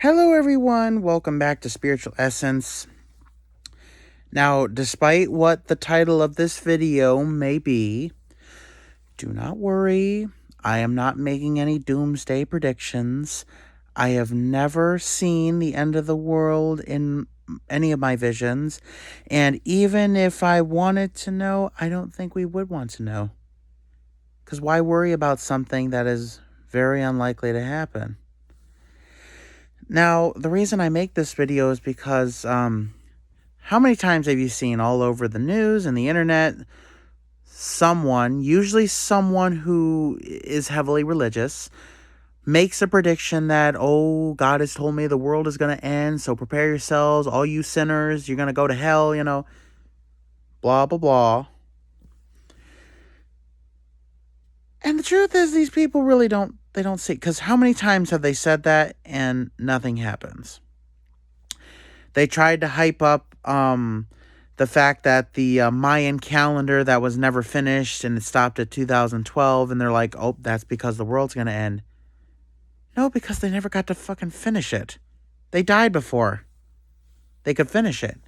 Hello, everyone. Welcome back to Spiritual Essence. Now, despite what the title of this video may be, do not worry. I am not making any doomsday predictions. I have never seen the end of the world in any of my visions. And even if I wanted to know, I don't think we would want to know. Because why worry about something that is very unlikely to happen? Now, the reason I make this video is because, how many times have you seen all over the news and the internet someone, usually someone who is heavily religious, makes a prediction that, oh, God has told me the world is going to end, so prepare yourselves, all you sinners, you're going to go to hell, blah, blah, blah. And the truth is, these people really don't see, because how many times have they said that and nothing happens? They tried to hype up the fact that the Mayan calendar that was never finished and it stopped at 2012, and they're like, oh, that's because the world's going to end. No, because they never got to fucking finish it. They died before they could finish it.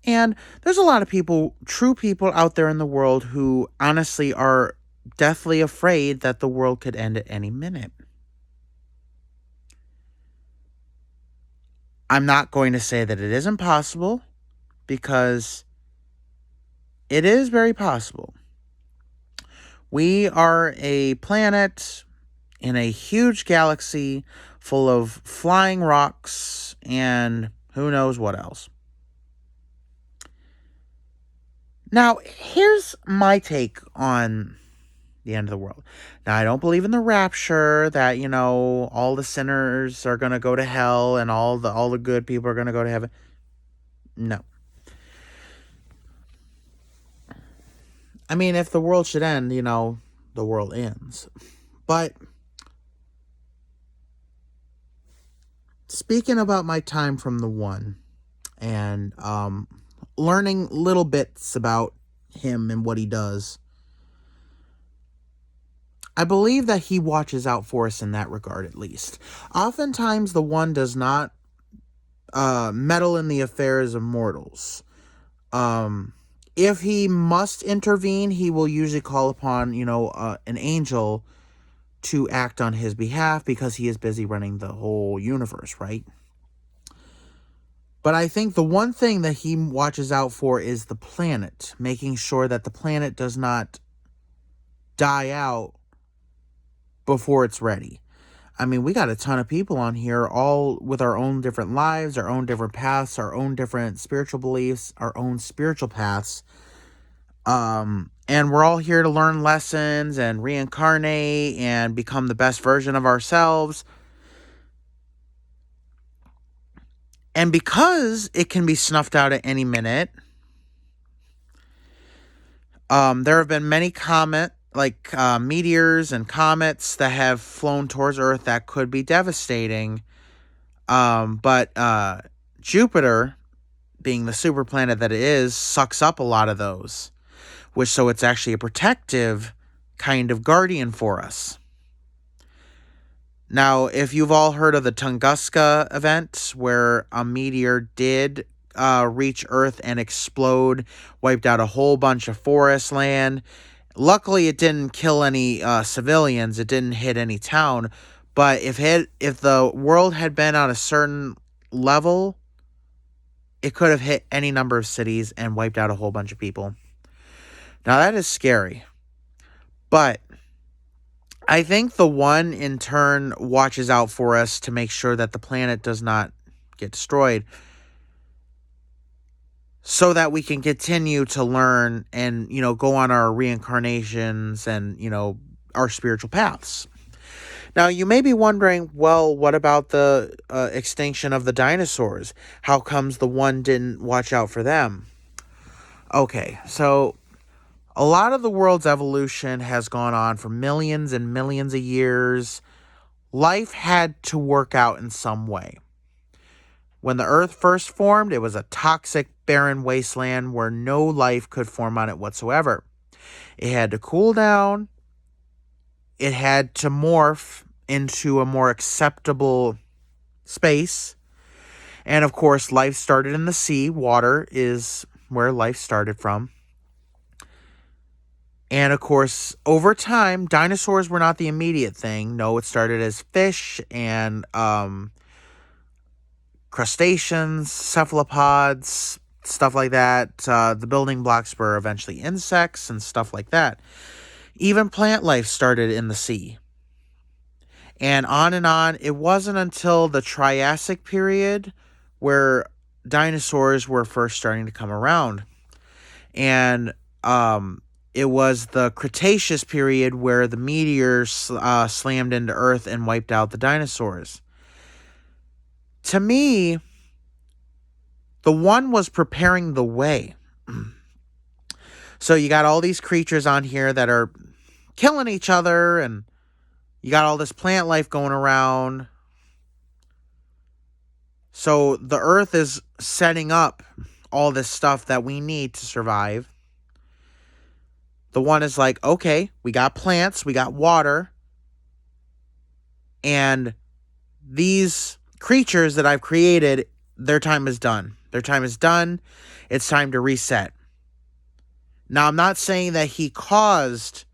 And there's a lot of people, true people out there in the world who honestly are deathly afraid that the world could end at any minute. I'm not going to say that it isn't possible, because it is very possible. We are a planet in a huge galaxy full of flying rocks and who knows what else. Now, here's my take on the end of the world. Now, I don't believe in the rapture, that, all the sinners are going to go to hell and all the good people are going to go to heaven. No. I mean, if the world should end, the world ends. But speaking about my time from the One and learning little bits about him and what he does, I believe that he watches out for us in that regard, at least. Oftentimes, the One does not meddle in the affairs of mortals. If he must intervene, he will usually call upon, an angel to act on his behalf, because he is busy running the whole universe, right? But I think the one thing that he watches out for is the planet, making sure that the planet does not die out before it's ready. I mean, we got a ton of people on here, all with our own different lives, our own different paths, our own different spiritual beliefs, our own spiritual paths. And we're all here to learn lessons and reincarnate and become the best version of ourselves. And because it can be snuffed out at any minute, there have been many meteors and comets that have flown towards Earth that could be devastating. But Jupiter, being the super planet that it is, sucks up a lot of those, so it's actually a protective kind of guardian for us. Now, if you've all heard of the Tunguska event, where a meteor did reach Earth and explode, wiped out a whole bunch of forest land. Luckily, it didn't kill any civilians. It didn't hit any town. But if the world had been on a certain level, it could have hit any number of cities and wiped out a whole bunch of people. Now, that is scary. But I think the One, in turn, watches out for us to make sure that the planet does not get destroyed, so that we can continue to learn and, go on our reincarnations and, our spiritual paths. Now, you may be wondering, well, what about the extinction of the dinosaurs? How comes the One didn't watch out for them? Okay, so a lot of the world's evolution has gone on for millions and millions of years. Life had to work out in some way. When the Earth first formed, it was a toxic, barren wasteland where no life could form on it whatsoever. It had to cool down. It had to morph into a more acceptable space. And of course, life started in the sea. Water is where life started from. And of course, over time, dinosaurs were not the immediate thing. No, it started as fish and crustaceans, cephalopods, stuff like that. The building blocks were eventually insects and stuff like that. Even plant life started in the sea. And on and on. It wasn't until the Triassic period where dinosaurs were first starting to come around. And it was the Cretaceous period where the meteors slammed into Earth and wiped out the dinosaurs. To me, the one was preparing the way. So you got all these creatures on here that are killing each other, and you got all this plant life going around. So the Earth is setting up all this stuff that we need to survive. The one is like, okay, we got plants, we got water, and these creatures that I've created, their time is done. Their time is done. It's time to reset. Now, I'm not saying that he caused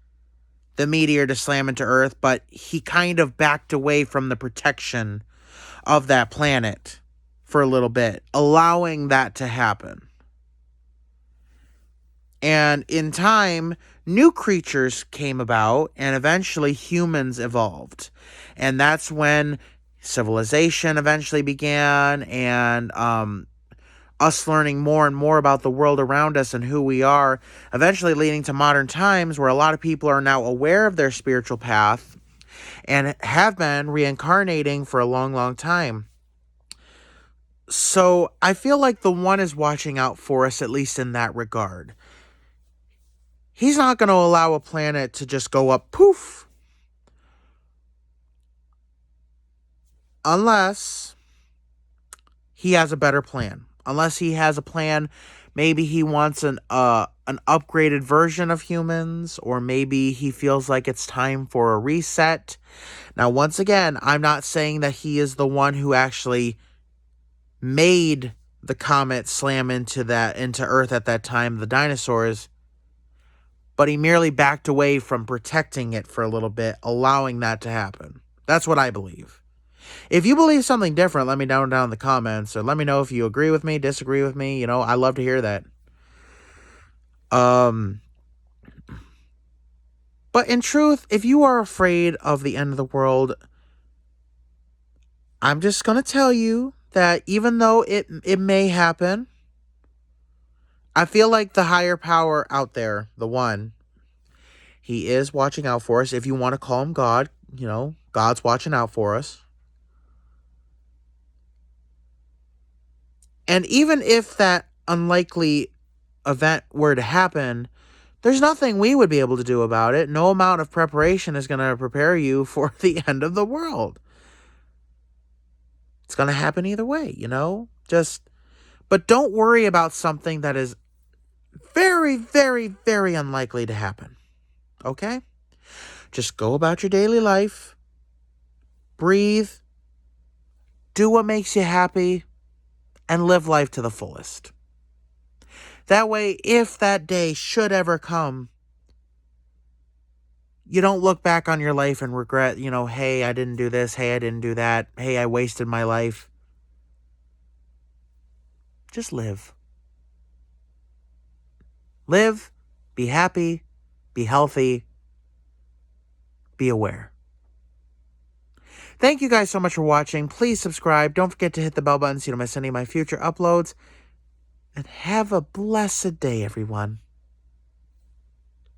the meteor to slam into Earth, but he kind of backed away from the protection of that planet for a little bit, allowing that to happen. And in time, new creatures came about, and eventually humans evolved. And that's when civilization eventually began, and us learning more and more about the world around us and who we are, eventually leading to modern times where a lot of people are now aware of their spiritual path and have been reincarnating for a long, long time. So I feel like the one is watching out for us, at least in that regard. He's not going to allow a planet to just go up poof. Unless he has a better plan. Unless he has a plan, maybe he wants an upgraded version of humans, or maybe he feels like it's time for a reset. Now, once again, I'm not saying that he is the one who actually made the comet slam into Earth at that time, the dinosaurs, but he merely backed away from protecting it for a little bit, allowing that to happen. That's what I believe. If you believe something different, let me know down in the comments, or let me know if you agree with me, disagree with me. You know, I love to hear that. But in truth, if you are afraid of the end of the world, I'm just going to tell you that even though it may happen, I feel like the higher power out there, the one, he is watching out for us. If you want to call him God, you know, God's watching out for us. And even if that unlikely event were to happen, there's nothing we would be able to do about it. No amount of preparation is going to prepare you for the end of the world. It's going to happen either way, you know? But don't worry about something that is very, very, very unlikely to happen. Okay? Just go about your daily life. Breathe. Do what makes you happy. And live life to the fullest. That way, if that day should ever come, you don't look back on your life and regret, you know, hey, I didn't do this, hey, I didn't do that, hey, I wasted my life. Just live. Live, be happy, be healthy, be aware. Thank you guys so much for watching. Please subscribe. Don't forget to hit the bell button so you don't miss any of my future uploads. And have a blessed day, everyone.